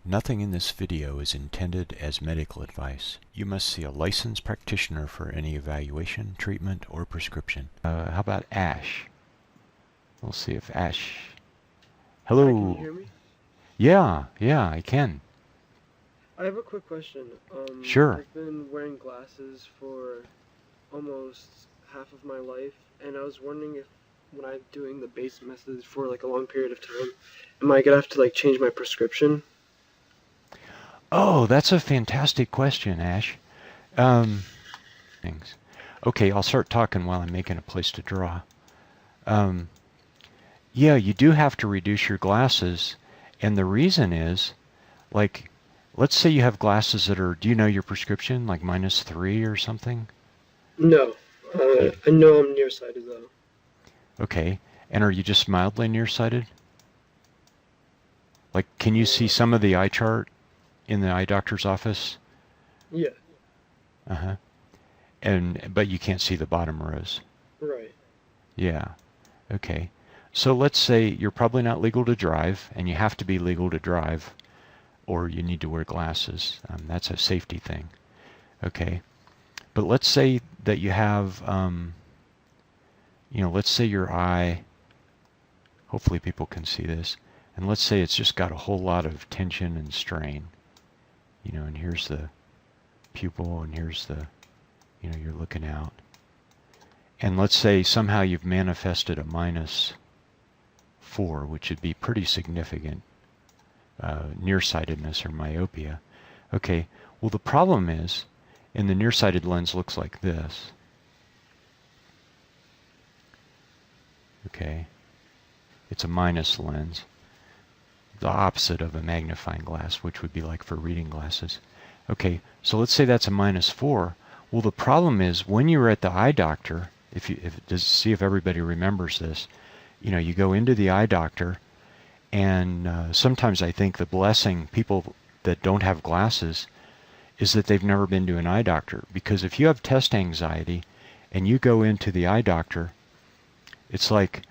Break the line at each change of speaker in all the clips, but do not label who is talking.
Nothing in this video is intended as medical advice. You must see a licensed practitioner for any evaluation, treatment, or prescription. How about Ash? We'll see if Ash...
Hi, can you
Hello?
hear me?
Yeah, I can.
I have a quick question.
Sure.
I've been wearing glasses for almost half of my life, and I was wondering if when I'm doing the base method for like a long period of time, am I gonna have to like change my prescription?
Oh, that's a fantastic question, Ash. Um, Things. Okay, I'll start talking while I'm making a place to draw. Um, yeah, you do have to reduce your glasses, and the reason is, like, let's say you have glasses that are, do you know your prescription, like -3 or something?
No.
You,
I know I'm nearsighted though.
okay, and are you just mildly nearsighted? Like, can you see
Uh,
some of the eye chart in the eye doctor's office?
yeah.
Uh-huh. But you can't see the bottom rows.
Right.
Yeah. Okay. So let's say you're probably not legal to drive, and you have to be legal to drive, or you need to wear glasses. That's a safety thing. Okay. But let's say that you have, let's say your eye, hopefully people can see this, and let's say it's just got a whole lot of tension and strain. And here's the pupil, and here's the, you're looking out. And let's say somehow you've manifested a -4, which would be pretty significant nearsightedness or myopia. Okay, well the problem is, and the nearsighted lens looks like this. Okay, it's a minus lens, the opposite of a magnifying glass, which would be like for reading glasses. Okay, so let's say that's a -4. Well, the problem is when you're at the eye doctor, see if everybody remembers this, you go into the eye doctor, and sometimes I think the blessing people that don't have glasses is that they've never been to an eye doctor. Because if you have test anxiety and you go into the eye doctor, it's like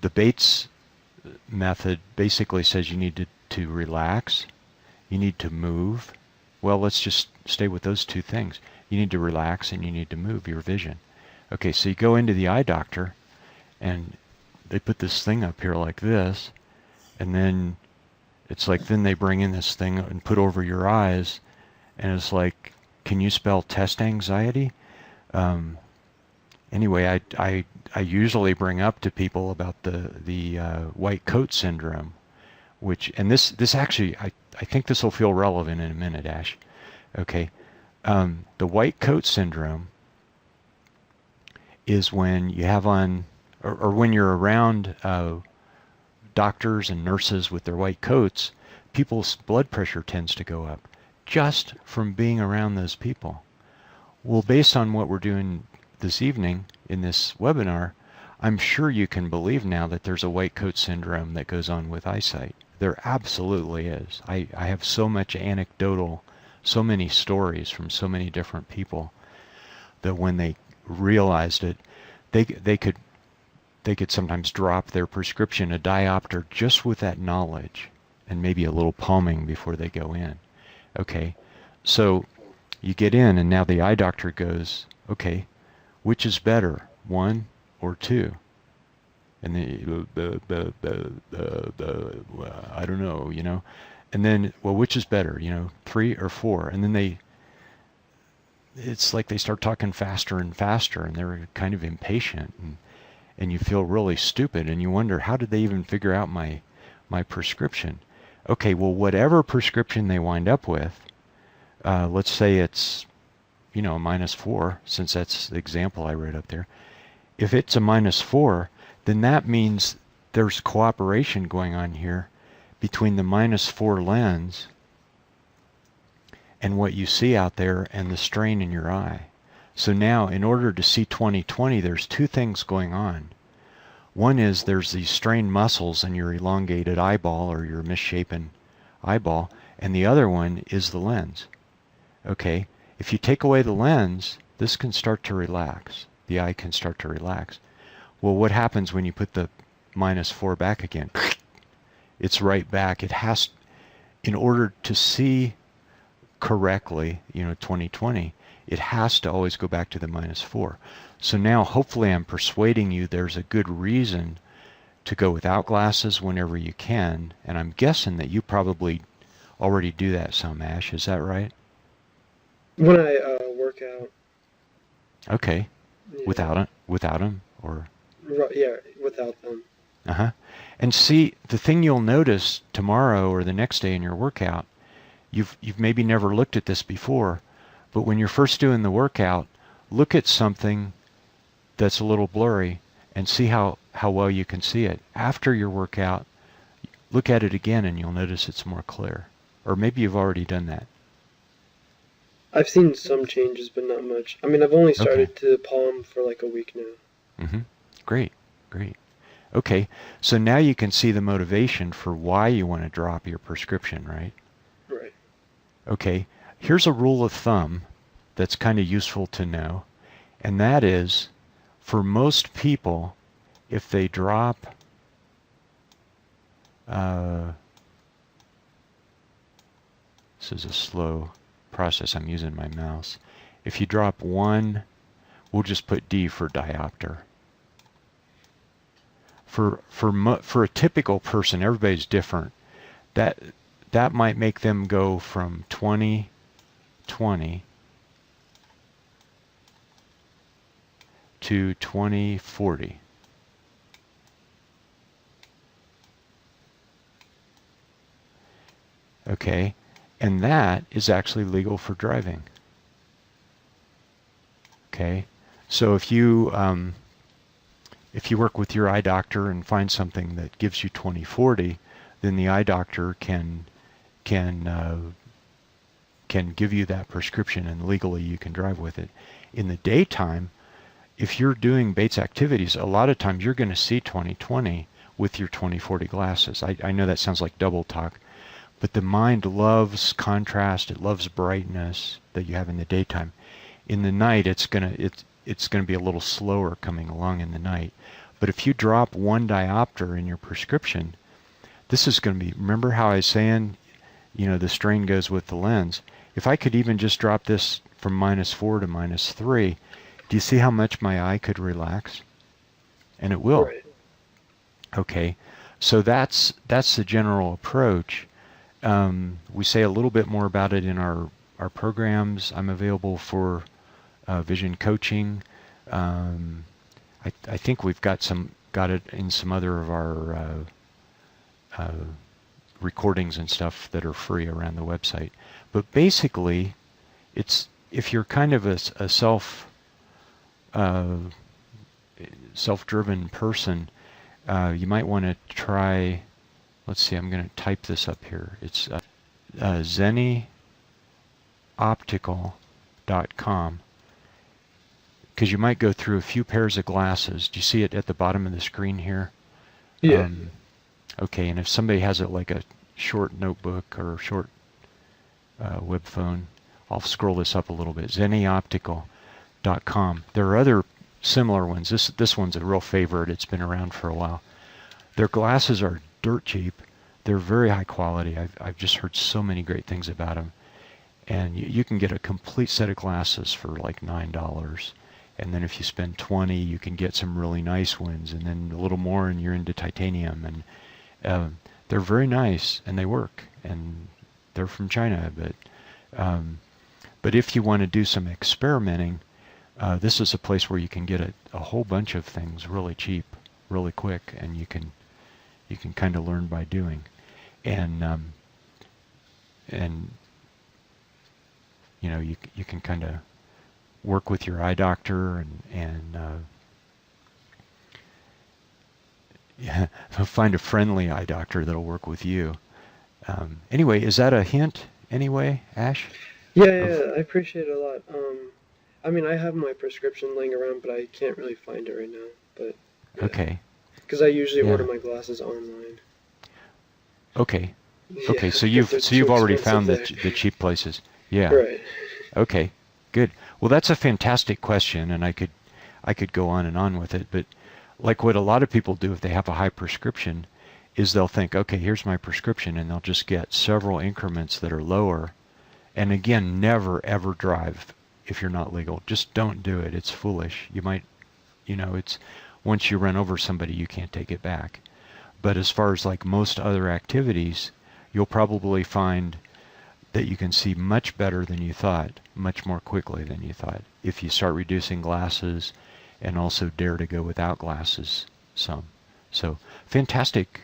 the Bates method basically says you need to relax, you need to move. Well, let's just stay with those two things. You need to relax and you need to move your vision. Okay, so you go into the eye doctor and they put this thing up here like this, and then it's like then they bring in this thing and put over your eyes, and it's like, can you spell test anxiety? Anyway, I usually bring up to people about the white coat syndrome, and this actually I think this will feel relevant in a minute, Ash. Okay, the white coat syndrome is when you have on, or when you're around doctors and nurses with their white coats, people's blood pressure tends to go up just from being around those people. Well, based on what we're doing this evening in this webinar, I'm sure you can believe now that there's a white coat syndrome that goes on with eyesight. There absolutely is. I have so much anecdotal, so many stories from so many different people that when they realized it, they could sometimes drop their prescription a diopter just with that knowledge, and maybe a little palming before they go in. Okay, so you get in, and now the eye doctor goes, okay, which is better, 1 or 2? And I don't know, And then, well, which is better, 3 or 4? And then it's like they start talking faster and faster, and they're kind of impatient, and you feel really stupid, and you wonder, how did they even figure out my prescription? Okay, well, whatever prescription they wind up with, let's say it's, a -4, since that's the example I wrote up there. If it's a -4, then that means there's cooperation going on here between the -4 lens and what you see out there and the strain in your eye. So now, in order to see 20/20, there's two things going on. One is there's these strained muscles in your elongated eyeball or your misshapen eyeball, and the other one is the lens. Okay, if you take away the lens, this can start to relax. The eye can start to relax. Well, what happens when you put the -4 back again? It's right back. in order to see correctly, 20/20, it has to always go back to the -4. So now hopefully I'm persuading you there's a good reason to go without glasses whenever you can, and I'm guessing that you probably already do that some, Ash. Is that right?
When I work out,
Okay.
yeah,
Without them, or
yeah, without them.
uh-huh. And see, the thing you'll notice tomorrow or the next day in your workout, you've maybe never looked at this before, but when you're first doing the workout, look at something that's a little blurry and see how well you can see it. After your workout, look at it again and you'll notice it's more clear. Or maybe you've already done that.
I've seen some changes, but not much. I mean, I've only
Okay.
started to palm for like a week now.
Mm-hmm. Great, great. Okay, so now you can see the motivation for why you want to drop your prescription, right?
Right.
Okay, here's a rule of thumb that's kind of useful to know, and that is, for most people, if they drop this is a slow process, I'm using my mouse. If you drop one, we'll just put D for diopter. For a typical person, everybody's different. That might make them go from 20/20 to 20/40. Okay, and that is actually legal for driving. Okay, so if you work with your eye doctor and find something that gives you 20/40, then the eye doctor can give you that prescription, and legally you can drive with it. In the daytime, if you're doing Bates activities, a lot of times you're going to see 20/20 with your 20/40 glasses. I know that sounds like double talk, but the mind loves contrast. It loves brightness that you have in the daytime. In the night, it's gonna be a little slower coming along in the night. But if you drop one diopter in your prescription, this is going to be, remember how I was saying, the strain goes with the lens. If I could even just drop this from -4 to -3, do you see how much my eye could relax? And it will.
Right.
Okay, so that's the general approach. We say a little bit more about it in our programs. I'm available for vision coaching. I think we've got it in some other of our recordings and stuff that are free around the website. But basically, it's if you're kind of a self-driven person, you might want to try. Let's see. I'm going to type this up here. It's Zeni Optical.com. Because you might go through a few pairs of glasses. Do you see it at the bottom of the screen here?
Yeah.
Okay, and if somebody has it like a short notebook or a short web phone, I'll scroll this up a little bit. ZeniOptical.com. There are other similar ones. This one's a real favorite. It's been around for a while. Their glasses are dirt cheap. They're very high quality. I've just heard so many great things about them. And you can get a complete set of glasses for like $9. And then if you spend 20, you can get some really nice ones, and then a little more and you're into titanium. And they're very nice and they work, and they're from China. But if you want to do some experimenting, this is a place where you can get a whole bunch of things really cheap, really quick, and you can kind of learn by doing. And you can kind of work with your eye doctor and find a friendly eye doctor that'll work with you. Anyway, is that a hint anyway, Ash?
Yeah, I appreciate it a lot. I mean, I have my prescription laying around, but I can't really find it right now. But yeah.
Okay.
Because I usually
Yeah.
order my glasses online.
Okay.
Yeah,
Okay, so
because
you've
they're too
already
expensive
found
there.
the cheap places. Yeah.
Right.
Okay. Good. Well, that's a fantastic question, and I could go on and on with it, but like what a lot of people do if they have a high prescription is they'll think, okay, here's my prescription, and they'll just get several increments that are lower. And again, never ever drive if you're not legal. Just don't do it. It's foolish. You might, it's once you run over somebody, you can't take it back. But as far as like most other activities, you'll probably find that you can see much better than you thought, much more quickly than you thought, if you start reducing glasses and also dare to go without glasses some. So, fantastic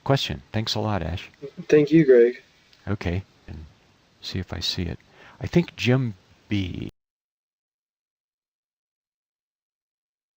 question. Thanks a lot, Ash.
Thank you, Greg.
Okay, and see if I see it. I think Jim B.